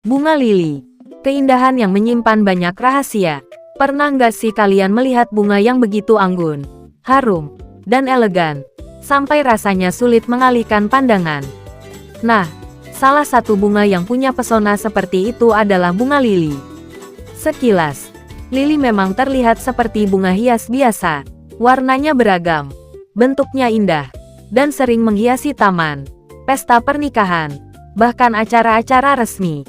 Bunga lili. Keindahan yang menyimpan banyak rahasia. Pernah nggak sih kalian melihat bunga yang begitu anggun, harum, dan elegan, sampai rasanya sulit mengalihkan pandangan? Nah, salah satu bunga yang punya pesona seperti itu adalah bunga lili. Sekilas, lili memang terlihat seperti bunga hias biasa. Warnanya beragam, bentuknya indah, dan sering menghiasi taman, pesta pernikahan, bahkan acara-acara resmi.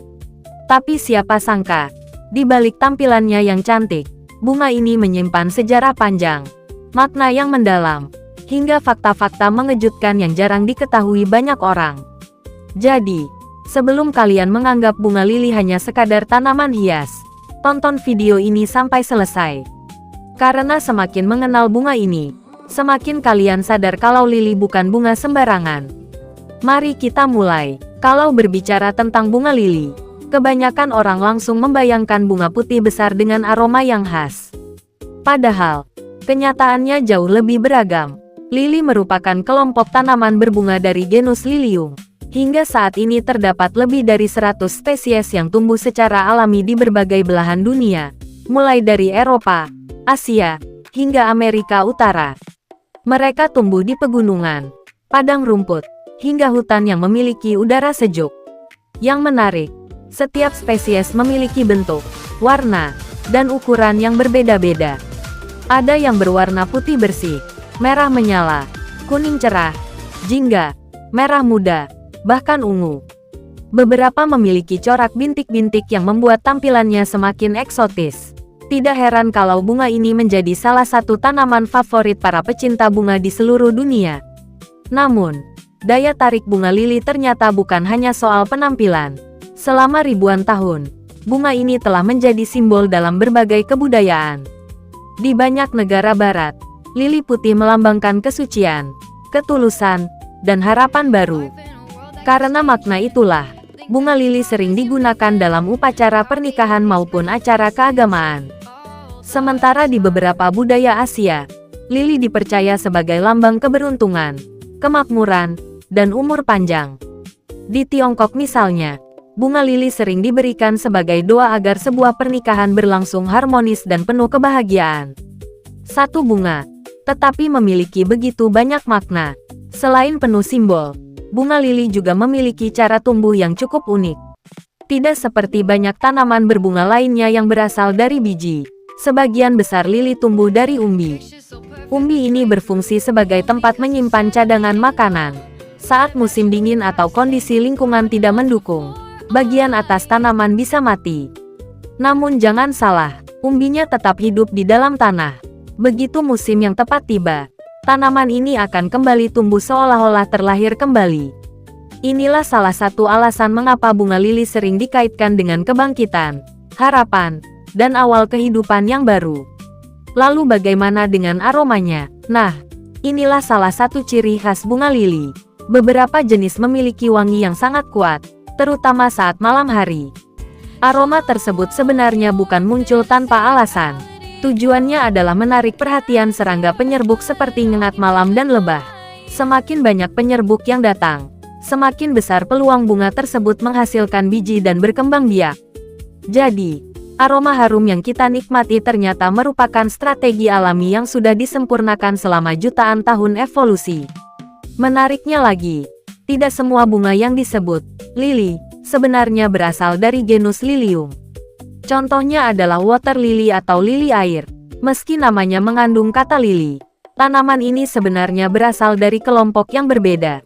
Tapi siapa sangka, di balik tampilannya yang cantik, bunga ini menyimpan sejarah panjang, makna yang mendalam, hingga fakta-fakta mengejutkan yang jarang diketahui banyak orang. Jadi, sebelum kalian menganggap bunga lili hanya sekadar tanaman hias, tonton video ini sampai selesai. Karena semakin mengenal bunga ini, semakin kalian sadar kalau lili bukan bunga sembarangan. Mari kita mulai. Kalau berbicara tentang bunga lili, kebanyakan orang langsung membayangkan bunga putih besar dengan aroma yang khas. Padahal, kenyataannya jauh lebih beragam. Lili merupakan kelompok tanaman berbunga dari genus Lilium. Hingga saat ini terdapat lebih dari 100 spesies yang tumbuh secara alami di berbagai belahan dunia, mulai dari Eropa, Asia, hingga Amerika Utara. Mereka tumbuh di pegunungan, padang rumput, hingga hutan yang memiliki udara sejuk. Yang menarik, setiap spesies memiliki bentuk, warna, dan ukuran yang berbeda-beda. Ada yang berwarna putih bersih, merah menyala, kuning cerah, jingga, merah muda, bahkan ungu. Beberapa memiliki corak bintik-bintik yang membuat tampilannya semakin eksotis. Tidak heran kalau bunga ini menjadi salah satu tanaman favorit para pecinta bunga di seluruh dunia. Namun, daya tarik bunga lili ternyata bukan hanya soal penampilan. Selama ribuan tahun, bunga ini telah menjadi simbol dalam berbagai kebudayaan. Di banyak negara barat, lili putih melambangkan kesucian, ketulusan, dan harapan baru. Karena makna itulah, bunga lili sering digunakan dalam upacara pernikahan maupun acara keagamaan. Sementara di beberapa budaya Asia, lili dipercaya sebagai lambang keberuntungan, kemakmuran, dan umur panjang. Di Tiongkok misalnya, bunga lili sering diberikan sebagai doa agar sebuah pernikahan berlangsung harmonis dan penuh kebahagiaan. Satu bunga, tetapi memiliki begitu banyak makna. Selain penuh simbol, bunga lili juga memiliki cara tumbuh yang cukup unik. Tidak seperti banyak tanaman berbunga lainnya yang berasal dari biji, sebagian besar lili tumbuh dari umbi. Umbi ini berfungsi sebagai tempat menyimpan cadangan makanan. Saat musim dingin atau kondisi lingkungan tidak mendukung, bagian atas tanaman bisa mati. Namun jangan salah, umbinya tetap hidup di dalam tanah. Begitu musim yang tepat tiba, tanaman ini akan kembali tumbuh seolah-olah terlahir kembali. Inilah salah satu alasan mengapa bunga lili sering dikaitkan dengan kebangkitan, harapan, dan awal kehidupan yang baru. Lalu bagaimana dengan aromanya? Nah, inilah salah satu ciri khas bunga lili. Beberapa jenis memiliki wangi yang sangat kuat, terutama saat malam hari. Aroma tersebut sebenarnya bukan muncul tanpa alasan. Tujuannya adalah menarik perhatian serangga penyerbuk seperti ngengat malam dan lebah. Semakin banyak penyerbuk yang datang, semakin besar peluang bunga tersebut menghasilkan biji dan berkembang biak. Jadi, aroma harum yang kita nikmati ternyata merupakan strategi alami yang sudah disempurnakan selama jutaan tahun evolusi. Menariknya lagi, tidak semua bunga yang disebut lili sebenarnya berasal dari genus Lilium. Contohnya adalah water lily atau lili air. Meski namanya mengandung kata lili, tanaman ini sebenarnya berasal dari kelompok yang berbeda.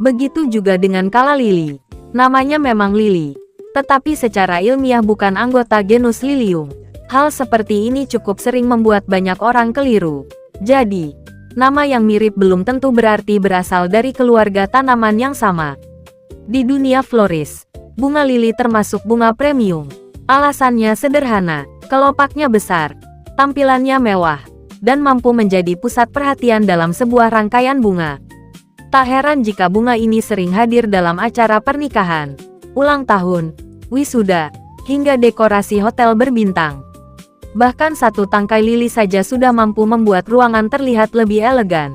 Begitu juga dengan kala lili. Namanya memang lili, tetapi secara ilmiah bukan anggota genus Lilium. Hal seperti ini cukup sering membuat banyak orang keliru. Jadi, nama yang mirip belum tentu berarti berasal dari keluarga tanaman yang sama. Di dunia floris, bunga lili termasuk bunga premium. Alasannya sederhana, kelopaknya besar, tampilannya mewah, dan mampu menjadi pusat perhatian dalam sebuah rangkaian bunga. Tak heran jika bunga ini sering hadir dalam acara pernikahan, ulang tahun, wisuda, hingga dekorasi hotel berbintang. Bahkan satu tangkai lili saja sudah mampu membuat ruangan terlihat lebih elegan.